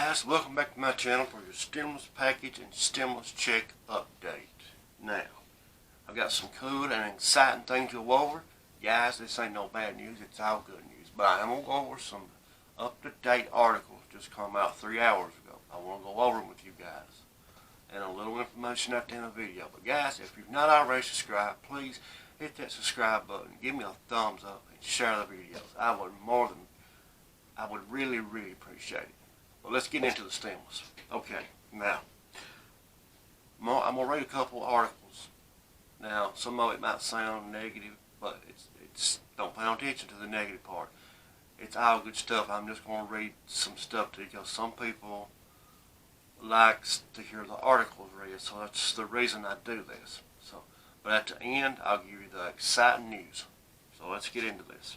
guys, welcome back to my channel for your stimulus package and stimulus check update. Now, I've got some cool and exciting things to go over. Guys, this ain't no bad news, it's all good news. But I'm going to go over some up-to-date articles just come out 3 hours ago. I want to go over them with you guys. And a little information at the end of the video. But guys, if you've not already subscribed, please hit that subscribe button. Give me a thumbs up and share the videos. I would really appreciate it. Well, let's get into the stimulus. Okay, now, I'm going to read a couple articles. Now, some of it might sound negative, but it's don't pay no attention to the negative part. It's all good stuff. I'm just going to read some stuff to you because some people like to hear the articles read, so that's the reason I do this. But at the end, I'll give you the exciting news. So let's get into this.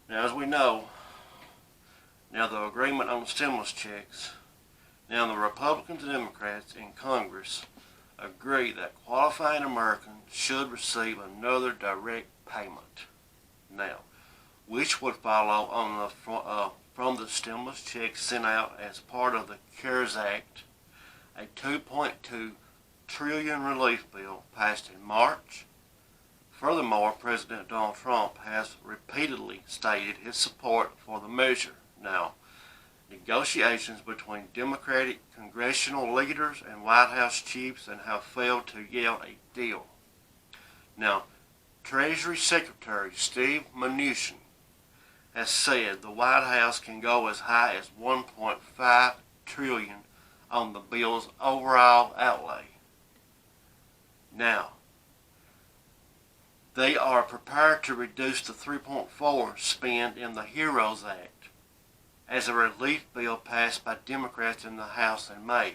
Now, as we know, the agreement on the stimulus checks, the Republicans and Democrats in Congress agree that qualifying Americans should receive another direct payment. Now, which would follow on from the stimulus checks sent out as part of the CARES Act, a $2.2 trillion relief bill passed in March. Furthermore, President Donald Trump has repeatedly stated his support for the measure. Now, negotiations between Democratic congressional leaders and White House chiefs have failed to yield a deal. Now, Treasury Secretary Steve Mnuchin has said the White House can go as high as $1.5 trillion on the bill's overall outlay. Now, they are prepared to reduce the $3.4 spend in the HEROES Act as a relief bill passed by Democrats in the House in May,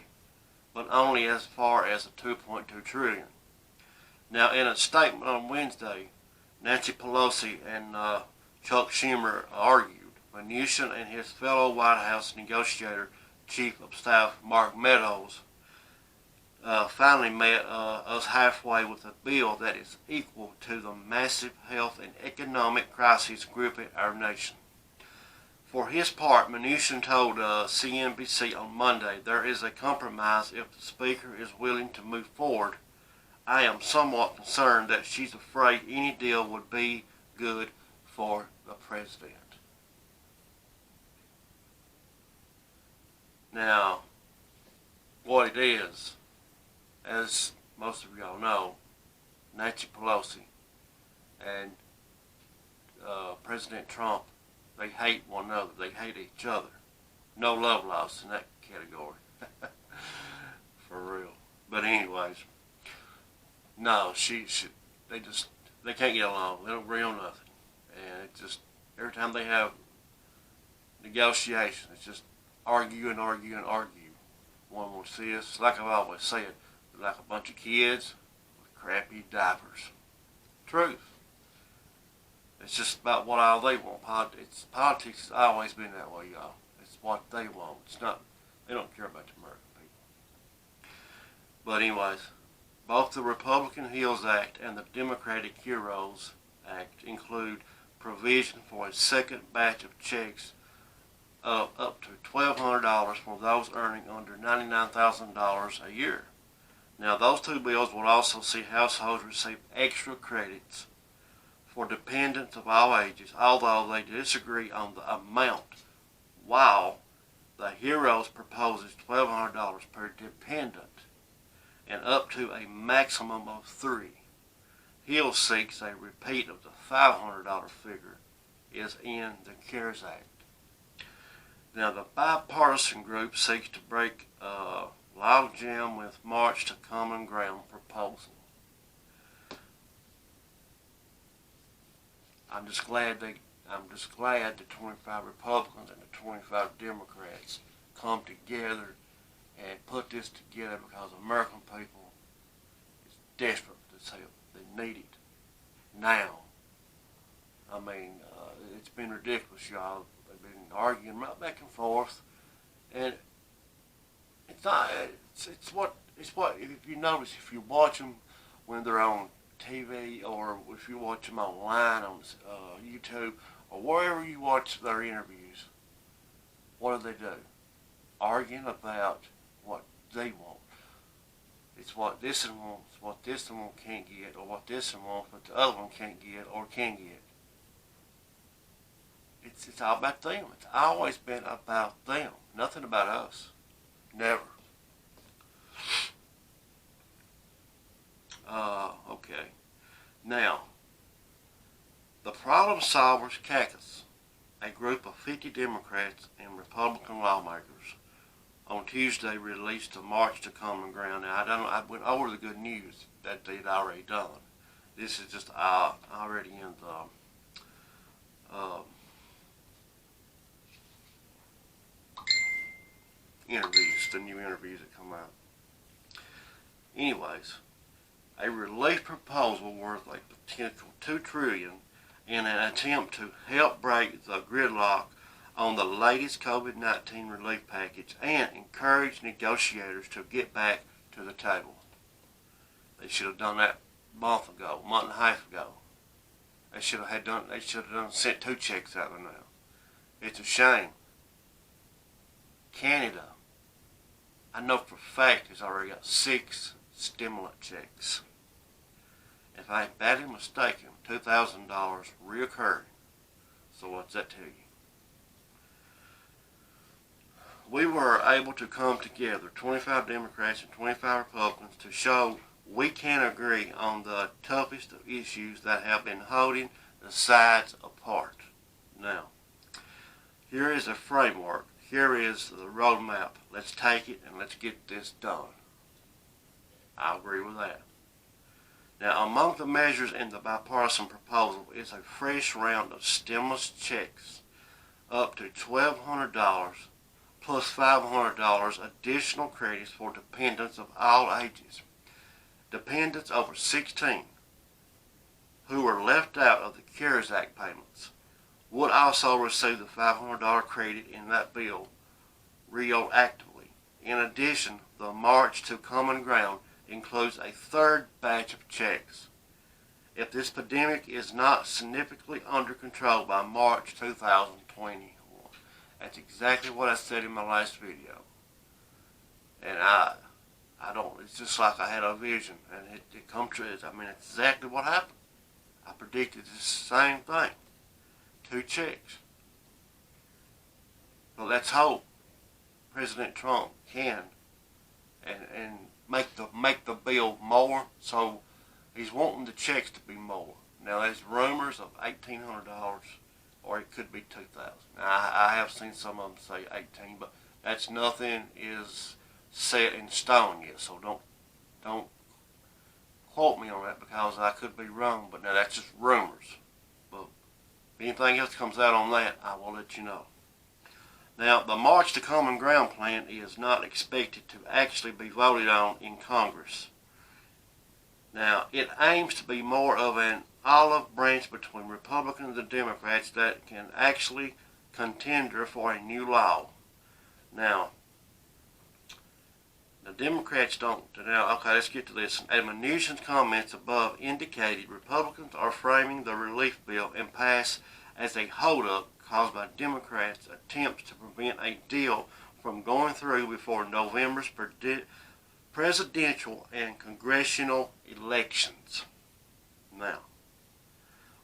but only as far as the $2.2 trillion. Now, in a statement on Wednesday, Nancy Pelosi and Chuck Schumer argued. Mnuchin and his fellow White House negotiator, Chief of Staff Mark Meadows, finally met us halfway with a bill that is equal to the massive health and economic crisis gripping our nation. For his part, Mnuchin told CNBC on Monday, there is a compromise if the Speaker is willing to move forward. I am somewhat concerned that she's afraid any deal would be good for the President. Now, what it is, as most of y'all know, Nancy Pelosi and President Trump, they hate one another. They hate each other. No love lost in that category. For real. But anyways, no, they can't get along. They don't agree on nothing. And it just, every time they have negotiations, it's just argue and argue and argue. One wants this, like I've always said, like a bunch of kids with crappy diapers. Truth. It's just about what all they want. Politics has always been that way, y'all. It's what they want. It's not, they don't care about the American people. But anyways, both the Republican HEROES Act and the Democratic HEROES Act include provision for a second batch of checks of up to $1,200 for those earning under $99,000 a year. Now, those two bills will also see households receive extra credits for dependents of all ages, although they disagree on the amount, while the HEROES proposes $1,200 per dependent and up to a maximum of 3. HEROES seeks a repeat of the $500 figure is in the CARES Act. Now, the bipartisan group seeks to break logjam with March to Common Ground proposal. I'm just glad the 25 Republicans and the 25 Democrats come together and put this together because American people is desperate for this help. They need it now. I mean, it's been ridiculous, y'all. They've been arguing right back and forth, and it's not. It's what if you notice, if you watch them when they're on TV or if you watch them online on YouTube or wherever you watch their interviews, what do? arguing about what they want. It's what this one wants, what this one can't get, or what this one wants, but the other one can't get or can get. It's all about them. It's always been about them. Nothing about us. Never. Okay. Now, the Problem Solvers Caucus, a group of 50 Democrats and Republican lawmakers, on Tuesday released a March to Common Ground. Now, I went over the good news that they'd already done. This is just already in the interviews, the new interviews that come out. Anyways, a relief proposal worth a potential $2 trillion in an attempt to help break the gridlock on the latest COVID-19 relief package and encourage negotiators to get back to the table. They should have done that a month and a half ago. They should have sent 2 checks out there now. It's a shame. Canada, I know for a fact, has already got 6 stimulant checks. If I ain't badly mistaken, $2,000 reoccurring. So what's that tell you? We were able to come together, 25 Democrats and 25 Republicans, to show we can agree on the toughest of issues that have been holding the sides apart. Now, here is a framework. Here is the roadmap. Let's take it and let's get this done. I agree with that. Now, among the measures in the bipartisan proposal is a fresh round of stimulus checks up to $1,200 plus $500 additional credits for dependents of all ages. Dependents over 16 who were left out of the CARES Act payments would also receive the $500 credit in that bill retroactively. In addition, the March to Common Ground includes a 3rd batch of checks if this pandemic is not significantly under control by March 2021. That's exactly what I said in my last video. And I don't, it's just like I had a vision and it come true. I mean, it's exactly what happened. I predicted the same thing. 2 checks. Well, let's hope President Trump can and make the bill more. So he's wanting the checks to be more. Now there's rumors of $1,800, or it could be $2,000. Now I have seen some of them say 18, but that's nothing is set in stone yet. So don't quote me on that because I could be wrong. But now that's just rumors. But if anything else comes out on that, I will let you know. Now, the March to Common Ground plan is not expected to actually be voted on in Congress. Now, it aims to be more of an olive branch between Republicans and Democrats that can actually contender for a new law. Now, the Democrats don't. Now, okay, let's get to this. Admonition's comments above indicated Republicans are framing the relief bill and pass as a holdup caused by Democrats' attempts to prevent a deal from going through before November's presidential and congressional elections. Now,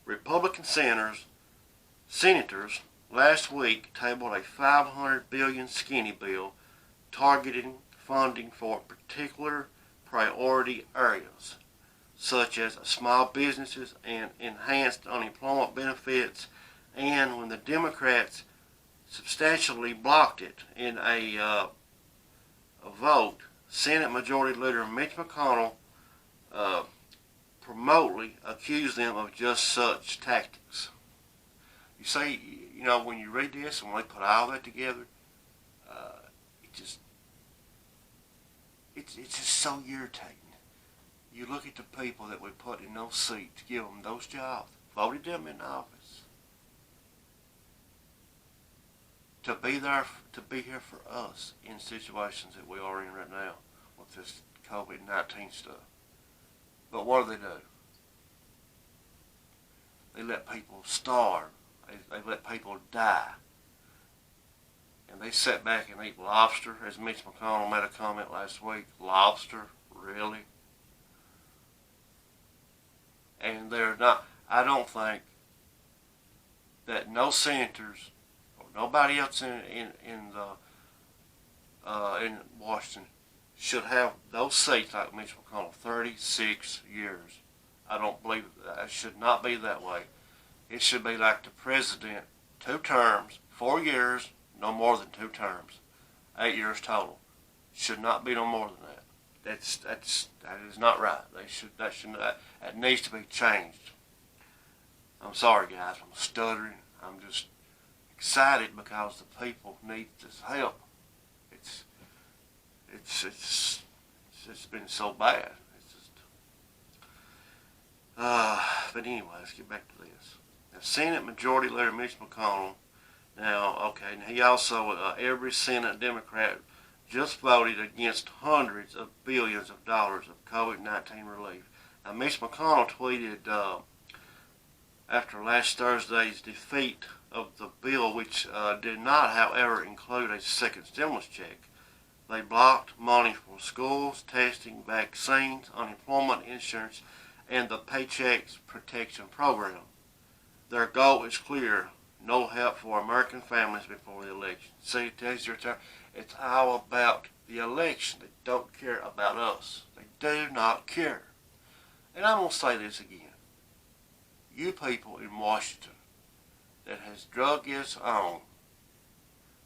Republican senators last week tabled a $500 billion skinny bill targeting funding for particular priority areas, such as small businesses and enhanced unemployment benefits. And when the Democrats substantially blocked it in a vote, Senate Majority Leader Mitch McConnell promotely accused them of just such tactics. You see, you know, when you read this and when they put all that together, it's just so irritating. You look at the people that we put in those seats, give them those jobs, voted them in office, to be here for us in situations that we are in right now with this COVID-19 stuff. But what do? They let people starve. They let people die. and they sit back and eat lobster, as Mitch McConnell made a comment last week. Lobster? Really? And they're not, I don't think that no senators or nobody else in Washington should have those seats like Mitch McConnell, 36 years. I don't believe it should not be that way. It should be like the president, 2 terms, 4 years, no more than 2 terms, 8 years total. Should not be no more than that. That is not right. That needs to be changed. I'm sorry, guys. I'm stuttering. I'm just excited because the people need this help. It's been so bad. But anyway, let's get back to this. Now, Senate Majority Leader Mitch McConnell. Now, okay, and he also every Senate Democrat just voted against hundreds of billions of dollars of COVID-19 relief. Now, Mitch McConnell tweeted after last Thursday's defeat of the bill, which did not, however, include a second stimulus check. They blocked money for schools, testing, vaccines, unemployment insurance, and the Paycheck Protection Program. Their goal is clear: no help for American families before the election. See, it's all about the election. They don't care about us. They do not care. And I'm going to say this again. You people in Washington that has drug its own,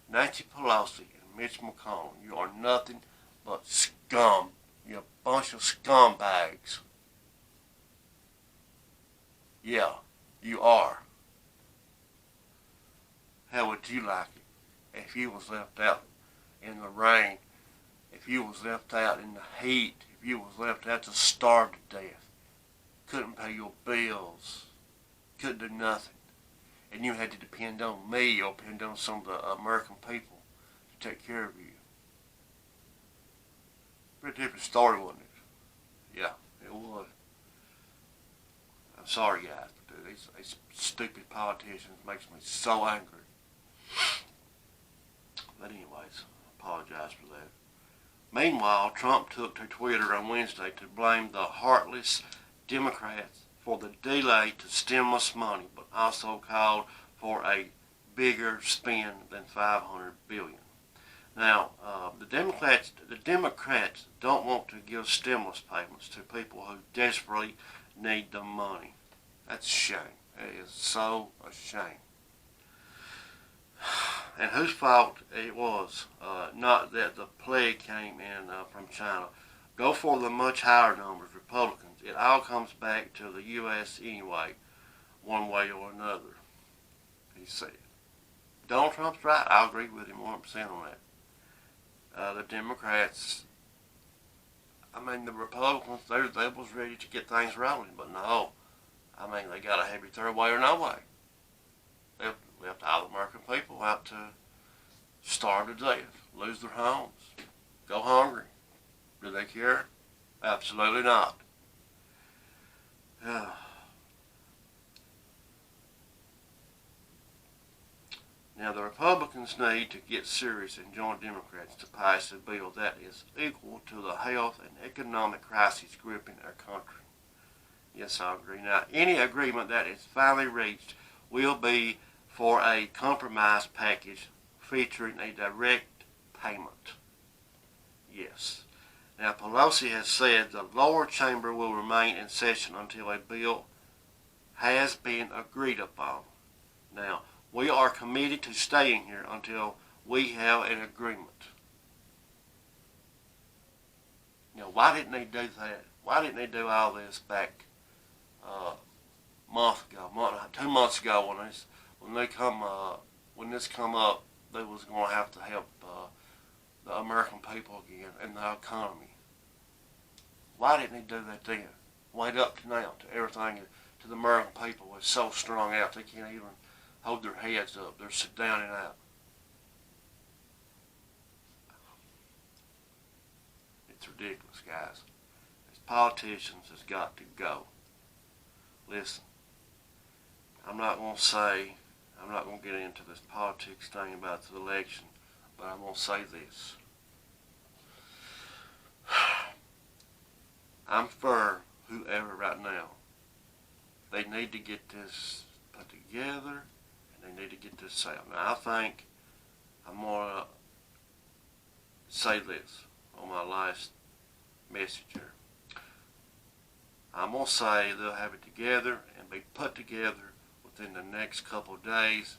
Nancy Pelosi and Mitch McConnell, you are nothing but scum. You're a bunch of scumbags. Yeah, you are. How would you like it if you was left out in the rain, if you was left out in the heat, if you was left out to starve to death, couldn't pay your bills, couldn't do nothing, and you had to depend on me or depend on some of the American people to take care of you? Pretty different story, wasn't it? Yeah, it was. I'm sorry, guys, but these stupid politicians makes me so angry. But anyways, I apologize for that. Meanwhile, Trump took to Twitter on Wednesday to blame the heartless Democrats for the delay to stimulus money, but also called for a bigger spend than $500 billion. Now, the Democrats don't want to give stimulus payments to people who desperately need the money. That's a shame. It is so a shame. And whose fault it was? Not that the plague came in from China. Go for the much higher numbers, Republicans. It all comes back to the U.S. anyway, one way or another, he said. Donald Trump's right. I agree with him 100% on that. The Democrats, the Republicans, they was ready to get things rolling, but no. They got to have it their way or no way. They left all the American people out to starve to death, lose their homes, go hungry. Do they care? Absolutely not. Now, the Republicans need to get serious and join Democrats to pass a bill that is equal to the health and economic crisis gripping our country. Yes, I agree. Now, any agreement that is finally reached will be for a compromise package featuring a direct payment. Yes. Now, Pelosi has said the lower chamber will remain in session until a bill has been agreed upon. Now, we are committed to staying here until we have an agreement. Why didn't they do that? Why didn't they do all this back month ago, 2 months ago when this come up, they was going to have to help the American people again and the economy. Why didn't they do that then? Wait up to now, to everything, to the American people was so strung out they can't even hold their heads up. They're sit down and out. It's ridiculous, guys. These politicians has got to go. Listen, I'm not going to get into this politics thing about the election, but I'm going to say this. I'm for whoever right now. They need to get this put together, and they need to get this out. Now, I think I'm going to say this on my last message here. I'm going to say they'll have it together and be put together within the next couple of days,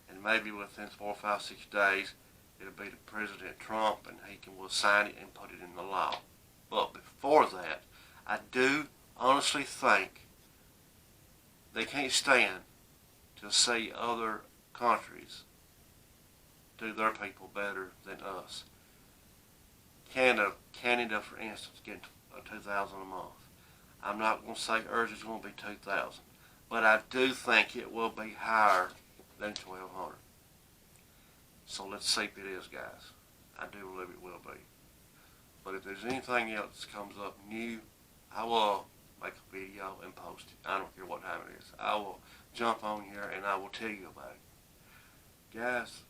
and maybe within 4, 5, 6 days, it'll be to President Trump, and will sign it and put it in the law. But before that, I do honestly think they can't stand to see other countries do their people better than us. Canada, for instance, getting $2,000 a month. I'm not going to say ours is going to be $2,000, but I do think it will be higher than $1,200. So let's see if it is, guys. I do believe it will be. But if there's anything else that comes up new, I will make a video and post it. I don't care what time it is. I will jump on here and I will tell you about it. Guys,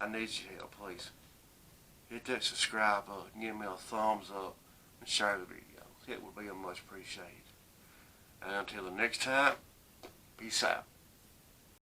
I need your help, please. Hit that subscribe button, give me a thumbs up, and share the video. It would be much appreciated. And until the next time, peace out.